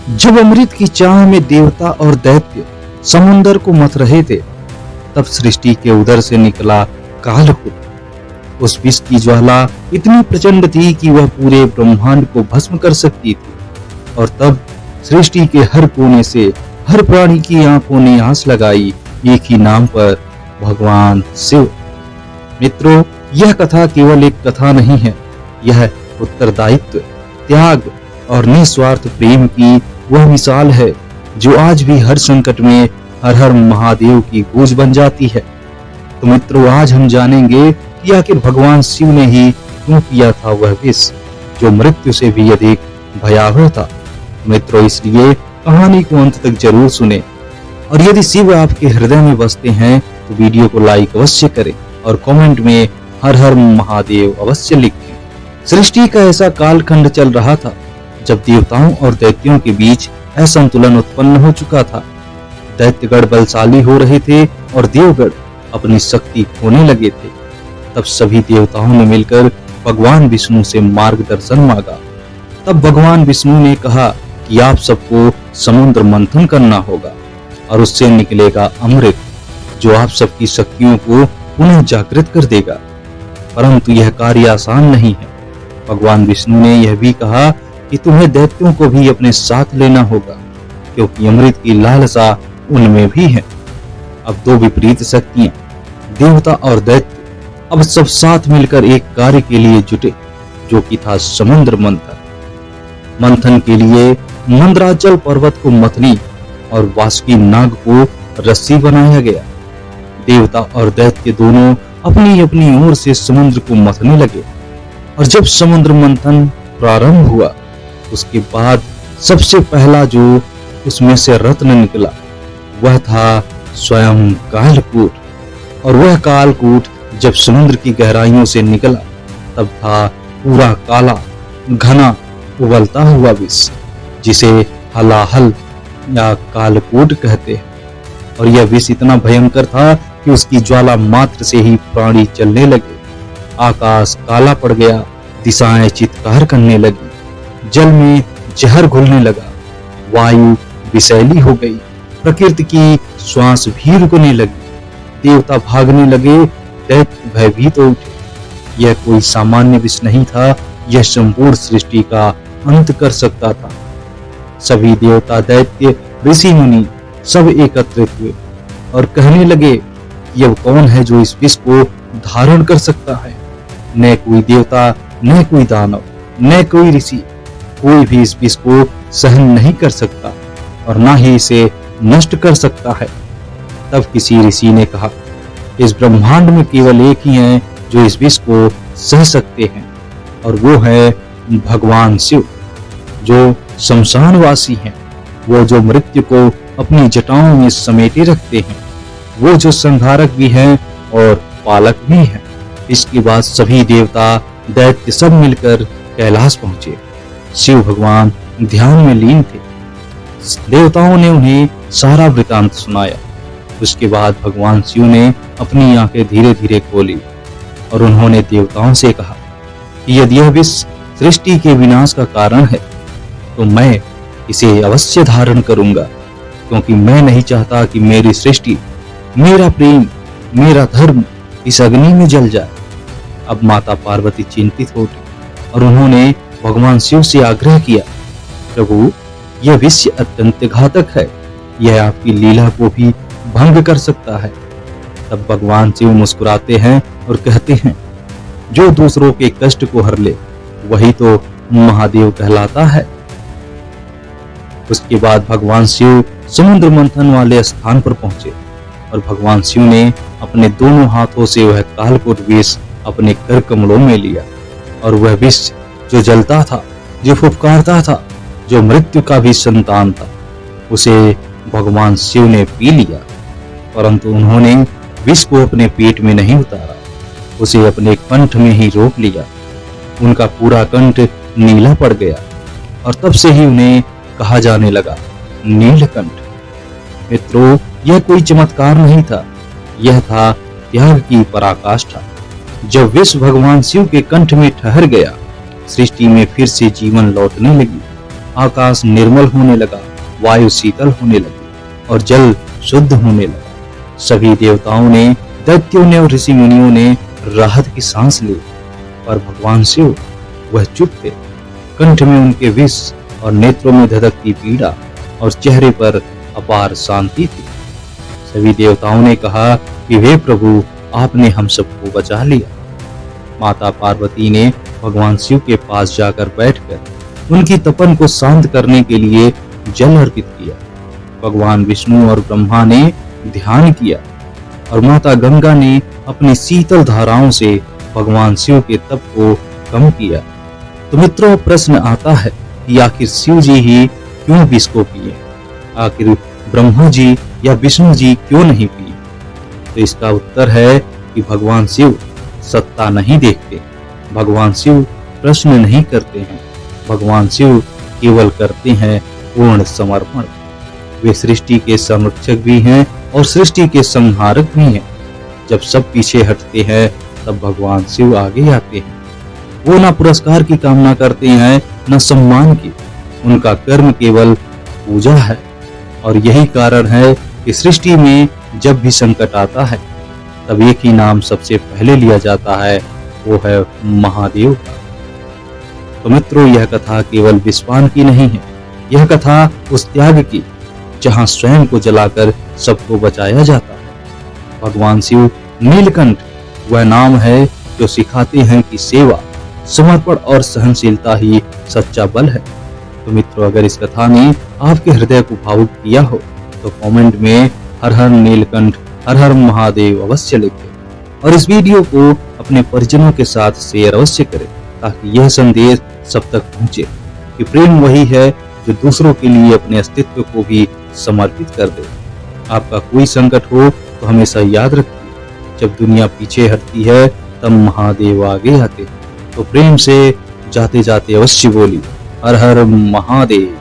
जब अमृत की चाह में देवता और दैत्य समुंदर को मथ रहे थे, तब सृष्टि के उदर से निकला कालकूट। उस विष की ज्वाला इतनी प्रचंड थी कि वह पूरे ब्रह्मांड को भस्म कर सकती थी। और तब सृष्टि के हर कोने से हर प्राणी की आंखों ने आस लगाई एक ही नाम पर, भगवान शिव। मित्रों, यह कथा केवल एक कथा नहीं है, यह उत्तरदायित्व, त्याग और निस्वार्थ प्रेम की वह मिसाल है जो आज भी हर संकट में हर हर महादेव की गूंज बन जाती है। तो मित्रों, आज हम जानेंगे कि आखिर भगवान शिव ने ही क्यों किया था वह विष जो मृत्यु से भी अधिक भयावह था। मित्रों, इसलिए कहानी को अंत तक जरूर सुने। और यदि शिव आपके हृदय में बसते हैं तो वीडियो को लाइक अवश्य करें और कमेंट में हर हर महादेव अवश्य लिखें। सृष्टि का ऐसा कालखंड चल रहा था जब देवताओं और दैत्यों के बीच असंतुलन उत्पन्न हो चुका था। दैत्यगढ़ बलशाली हो रहे थे और देवगढ़ अपनी शक्ति खोने लगे थे। तब सभी देवताओं ने मिलकर भगवान विष्णु से मार्गदर्शन मांगा। तब भगवान विष्णु ने कहा कि आप सबको समुद्र मंथन करना होगा और उससे निकलेगा अमृत जो आप सबकी शक्तियों को पुनः जागृत कर देगा। परंतु यह कार्य आसान नहीं है। भगवान विष्णु ने यह भी कहा कि तुम्हें दैत्यों को भी अपने साथ लेना होगा, क्योंकि अमृत की लालसा उनमें भी है। अब दो विपरीत शक्तियां, देवता और दैत्य, अब सब साथ मिलकर एक कार्य के लिए जुटे, जो कि था समुद्र मंथन। मंथन के लिए मंदराचल पर्वत को मथनी और वासुकी नाग को रस्सी बनाया गया। देवता और दैत्य दोनों अपनी अपनी ओर से समुद्र को मथने लगे। और जब समुद्र मंथन प्रारंभ हुआ, उसके बाद सबसे पहला जो उसमें से रत्न निकला वह था स्वयं कालकूट। और वह कालकूट जब समुद्र की गहराइयों से निकला तब था पूरा काला घना उबलता हुआ विष, जिसे हलाहल या कालकूट कहते हैं। और यह विष इतना भयंकर था कि उसकी ज्वाला मात्र से ही प्राणी चलने लगे। आकाश काला पड़ गया, दिशाएं चित्कार करने लगी, जल में जहर घुलने लगा, वायु विषैली हो गई, प्रकृति की श्वास भी रुकने लगी, देवता भागने लगे, दैत्य भयभीत हो उठे। यह कोई सामान्य विष नहीं था, यह संपूर्ण सृष्टि का अंत कर सकता था। सभी देवता, दैत्य, ऋषि मुनि सब एकत्रित हुए और कहने लगे कि अब कौन है जो इस विष को धारण कर सकता है। न कोई देवता, न कोई दानव, न कोई ऋषि, कोई भी इस विष को सहन नहीं कर सकता और ना ही इसे नष्ट कर सकता है। तब किसी ऋषि ने कहा, इस ब्रह्मांड में केवल एक ही है जो इस विष को सह सकते हैं, और वो है भगवान शिव, जो शमशानवासी हैं, वो जो मृत्यु को अपनी जटाओं में समेटे रखते हैं, वो जो संहारक भी हैं और पालक भी हैं। इसके बाद सभी देवता, दैत्य सब मिलकर कैलाश पहुंचे। शिव भगवान ध्यान में लीन थे। देवताओं ने उन्हें सारा वृतांत सुनाया। उसके बाद भगवान शिव ने अपनी आंखें धीरे धीरे खोली और उन्होंने देवताओं से कहा कि यदि यह विष सृष्टि के विनाश का कारण है तो मैं इसे अवश्य धारण करूंगा, क्योंकि मैं नहीं चाहता कि मेरी सृष्टि, मेरा प्रेम, मेरा धर्म इस अग्नि में जल जाए। अब माता पार्वती चिंतित हो उठी और उन्होंने भगवान शिव से आग्रह किया, प्रभु, यह विष अत्यंत घातक है, यह आपकी लीला को भी भंग कर सकता है। तब भगवान शिव मुस्कुराते हैं और कहते हैं, जो दूसरों के कष्ट को हर ले वही तो महादेव कहलाता है। उसके बाद भगवान शिव समुद्र मंथन वाले स्थान पर पहुंचे और भगवान शिव ने अपने दोनों हाथों से वह कालकूट विष अपने कर कमलों में लिया। और वह विष जो जलता था, जो फुफकारता था, जो मृत्यु का भी संतान था, उसे भगवान शिव ने पी लिया। परंतु उन्होंने विष को अपने पेट में नहीं उतारा, उसे अपने कंठ में ही रोक लिया। उनका पूरा कंठ नीला पड़ गया और तब से ही उन्हें कहा जाने लगा नीलकंठ। मित्रों, यह कोई चमत्कार नहीं था, यह था त्याग की पराकाष्ठा। जब विष भगवान शिव के कंठ में ठहर गया, सृष्टि में फिर से जीवन लौटने लगी। आकाश निर्मल होने लगा, वायु शीतल होने लगी और जल शुद्ध होने लगा। सभी देवताओं ने, दैत्यों ने और ऋषि मुनियों ने राहत की सांस ली, पर भगवान शिव वह चुप थे। कंठ में उनके विष और नेत्रों में धधकती पीड़ा और चेहरे पर अपार शांति थी। सभी देवताओं ने कहा कि हे प्रभु, आपने हम सबको बचा लिया। माता पार्वती ने भगवान शिव के पास जाकर बैठकर उनकी तपन को शांत करने के लिए जल अर्पित किया। भगवान विष्णु और ब्रह्मा ने ध्यान किया और माता गंगा ने अपनी शीतल धाराओं से भगवान शिव के तप को कम किया। तो मित्रों, प्रश्न आता है कि आखिर शिव जी ही क्यों विष को पिए? आखिर ब्रह्मा जी या विष्णु जी क्यों नहीं पिए? तो इसका उत्तर है कि भगवान शिव सत्ता नहीं देखते, भगवान शिव प्रश्न नहीं करते हैं, भगवान शिव केवल करते हैं पूर्ण समर्पण। वे सृष्टि के संरक्षक भी हैं और सृष्टि के संहारक भी हैं। जब सब पीछे हटते हैं तब भगवान शिव आगे आते हैं। वो न पुरस्कार की कामना करते हैं न सम्मान की, उनका कर्म केवल पूजा है। और यही कारण है कि सृष्टि में जब भी संकट आता है तब एक ही नाम सबसे पहले लिया जाता है, वो है महादेव का। तो मित्रों, यह कथा केवल विश्वान की नहीं है, यह कथा उस त्याग की जहां स्वयं को जलाकर सबको बचाया जाता है। भगवान शिव नीलकंठ वह नाम है जो सिखाते हैं कि सेवा, समर्पण और सहनशीलता ही सच्चा बल है। तो मित्रों, अगर इस कथा ने आपके हृदय को भावुक किया हो तो कमेंट में हर हर नीलकंठ, हर हर महादेव अवश्य लिखें और इस वीडियो को अपने परिजनों के साथ शेयर अवश्य करें ताकि यह संदेश सब तक पहुंचे कि प्रेम वही है जो दूसरों के लिए अपने अस्तित्व को भी समर्पित कर दे। आपका कोई संकट हो तो हमेशा याद रखिए, जब दुनिया पीछे हटती है तब महादेव आगे आते हैं। तो प्रेम से जाते जाते अवश्य बोलिए हर हर महादेव।